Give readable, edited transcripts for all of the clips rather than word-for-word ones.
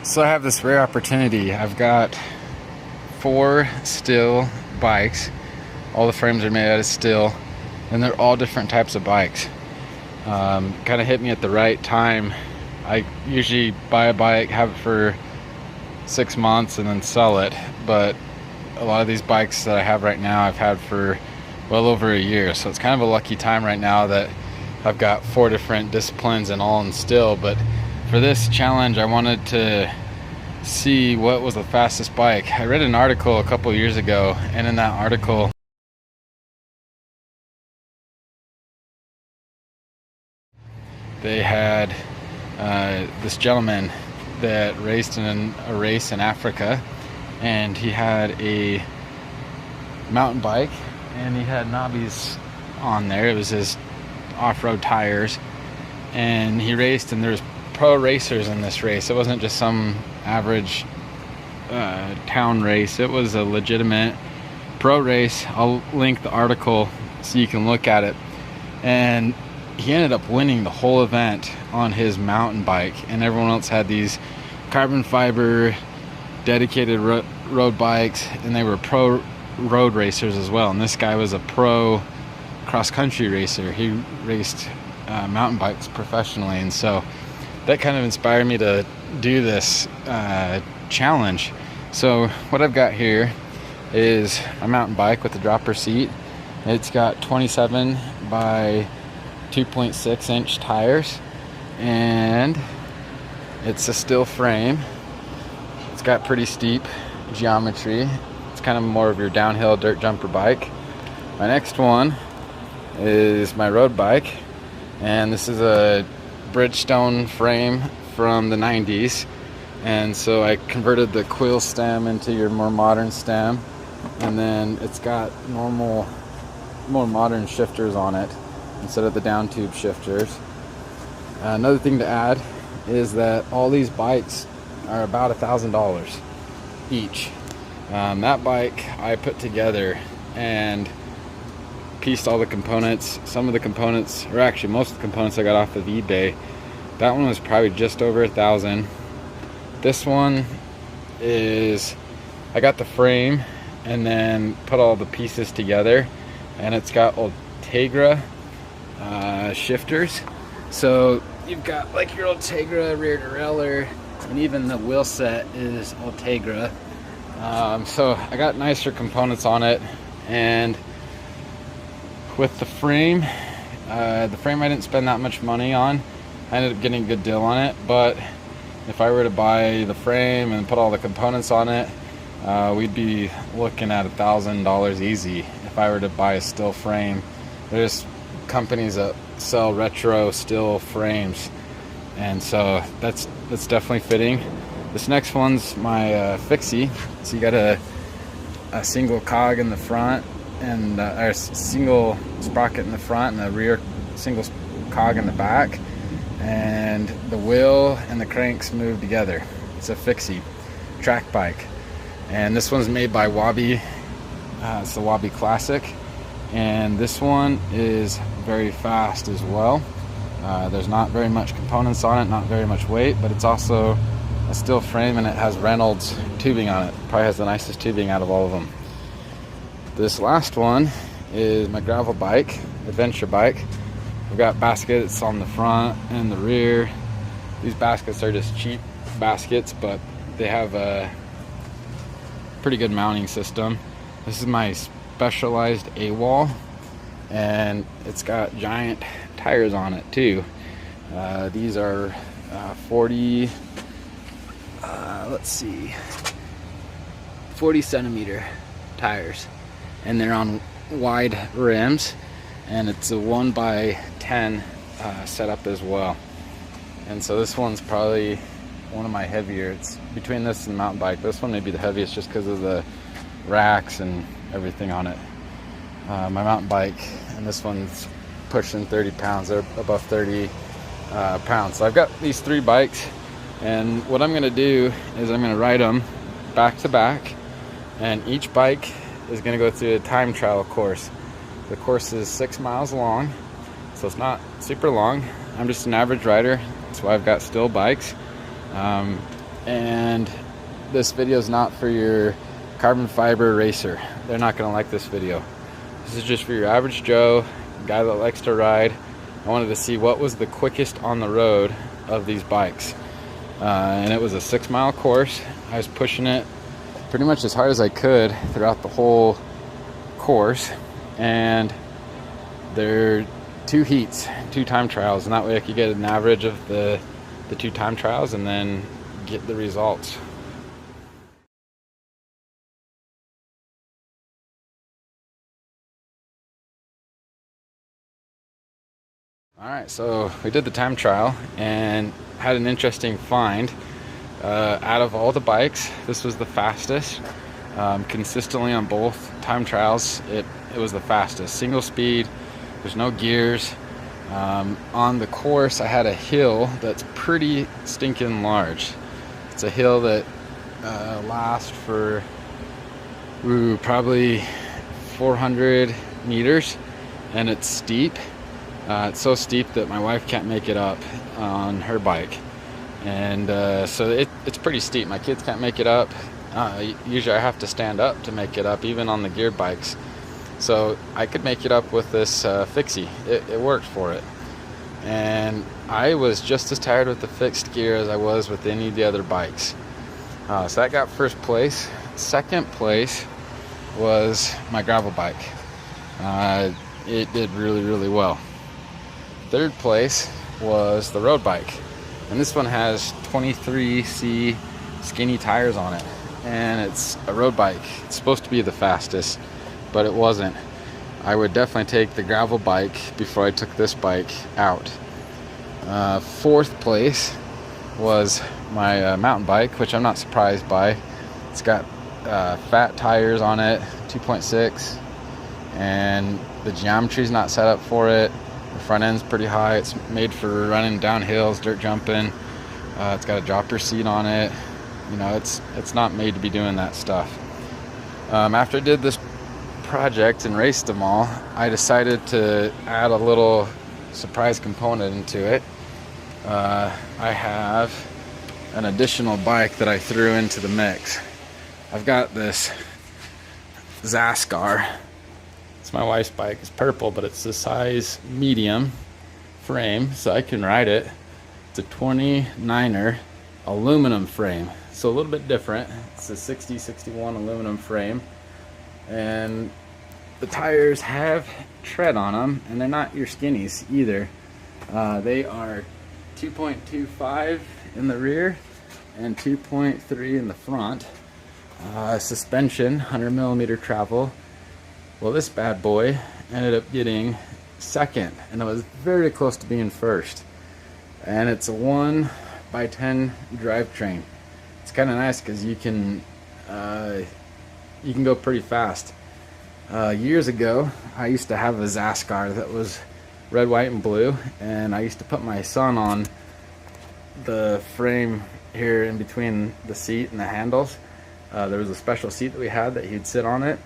So I have this rare opportunity. I've got 4 steel bikes. All the frames are made out of steel, and they're all different types of bikes. Kind of hit me at the right time. I usually buy a bike, have it for 6 months, and then sell it. But a lot of these bikes that I have right now, I've had for well over a year. So it's kind of a lucky time right now that I've got 4 different disciplines and all in steel. But for this challenge, I wanted to see what was the fastest bike. I read an article a couple years ago, and in that article they had this gentleman that raced in a race in Africa, and he had a mountain bike and he had knobbies on there. It was his off-road tires, and he raced, and there was pro racers in this race. It wasn't just some average town race. It was a legitimate pro race. I'll link the article so you can look at it. And he ended up winning the whole event on his mountain bike, and everyone else had these carbon fiber dedicated road bikes, and they were pro road racers as well. And this guy was a pro cross-country racer. He raced mountain bikes professionally, and so that kind of inspired me to do this challenge. So what I've got here is a mountain bike with a dropper seat. It's got 27 by 2.6 inch tires, and it's a steel frame. It's got pretty steep geometry. It's kind of more of your downhill dirt jumper bike. My next one is my road bike, and this is a Bridgestone frame from the 90s, and so I converted the quill stem into your more modern stem, and then it's got more modern shifters on it instead of the down tube shifters. Another thing to add is that all these bikes are about $1,000 each. That bike I put together and pieced all the components. Some of the components, or actually most of the components, I got off of eBay. That one was probably just over $1,000. This one is, I got the frame and then put all the pieces together, and it's got Ultegra shifters. So you've got like your Ultegra rear derailleur, and even the wheel set is Ultegra. So I got nicer components on it, and with the frame I didn't spend that much money on. I ended up getting a good deal on it, but if I were to buy the frame and put all the components on it, we'd be looking at $1,000 easy if I were to buy a steel frame. There's companies that sell retro steel frames, and so that's definitely fitting. This next one's my Fixie. So you got a single cog in the front, and a single sprocket in the front, and a rear single cog in the back, and the wheel and the cranks move together. It's a Fixie track bike, and this one's made by Wabi. It's the Wabi Classic, and this one is very fast as well. There's not very much components on it, not very much weight, but it's also a steel frame, and it has Reynolds tubing on it. Probably has the nicest tubing out of all of them. This last one is my gravel bike, adventure bike. We've got baskets on the front and the rear. These baskets are just cheap baskets, but they have a pretty good mounting system. This is my Specialized A-wall, and it's got giant tires on it too. These are 40 centimeter tires, and they're on wide rims, and it's a 1x10 setup as well. And so this one's probably one of my heavier. It's between this and the mountain bike. This one may be the heaviest just because of the racks and everything on it. My mountain bike, and this one's pushing 30 pounds. They're above 30 pounds. So I've got these 3 bikes, and what I'm going to do is I'm going to ride them back to back, and each bike is going to go through a time trial course. The course is 6 miles long, so it's not super long. I'm just an average rider. That's why I've got steel bikes. and this video is not for your carbon fiber racer. They're not going to like this video. This is just for your average Joe, guy that likes to ride. I wanted to see what was the quickest on the road of these bikes, and it was a 6-mile course. I was pushing it pretty much as hard as I could throughout the whole course, and there are 2 heats, 2 time trials, and that way I could get an average of the 2 time trials and then get the results. Alright, so we did the time trial and had an interesting find. Out of all the bikes, this was the fastest. Consistently on both time trials, it was the fastest. Single speed, there's no gears. On the course, I had a hill that's pretty stinking large. It's a hill that lasts for probably 400 meters, and it's steep. It's so steep that my wife can't make it up on her bike, and so it's pretty steep. My kids can't make it up. Usually I have to stand up to make it up, even on the gear bikes. So I could make it up with this Fixie. It worked for it, and I was just as tired with the fixed gear as I was with any of the other bikes. So that got first place. Second place was my gravel bike. It did really well. Third place was the road bike, and this one has 23C skinny tires on it, and it's a road bike. It's supposed to be the fastest, but it wasn't. I would definitely take the gravel bike before I took this bike out. Fourth place was my mountain bike, which I'm not surprised by. It's got fat tires on it, 2.6, and the geometry's not set up for it. The front end's pretty high. It's made for running down hills, dirt jumping. It's got a dropper seat on it. You know, it's not made to be doing that stuff. After I did this project and raced them all, I decided to add a little surprise component into it. I have an additional bike that I threw into the mix. I've got this Zascar. It's my wife's bike. It's purple, but it's the size medium frame, so I can ride it. It's a 29er aluminum frame, so a little bit different. It's a 60/61 aluminum frame, and the tires have tread on them, and they're not your skinnies either. They are 2.25 in the rear and 2.3 in the front. Suspension, 100mm travel. Well, this bad boy ended up getting second, and it was very close to being first. And it's a 1x10 drivetrain. It's kind of nice because you can go pretty fast. Years ago, I used to have a Zascar that was red, white, and blue, and I used to put my son on the frame here in between the seat and the handles. There was a special seat that we had that he'd sit on it,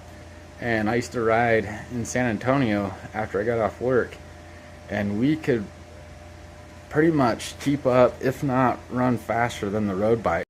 and I used to ride in San Antonio after I got off work, and we could pretty much keep up, if not run faster than the road bike.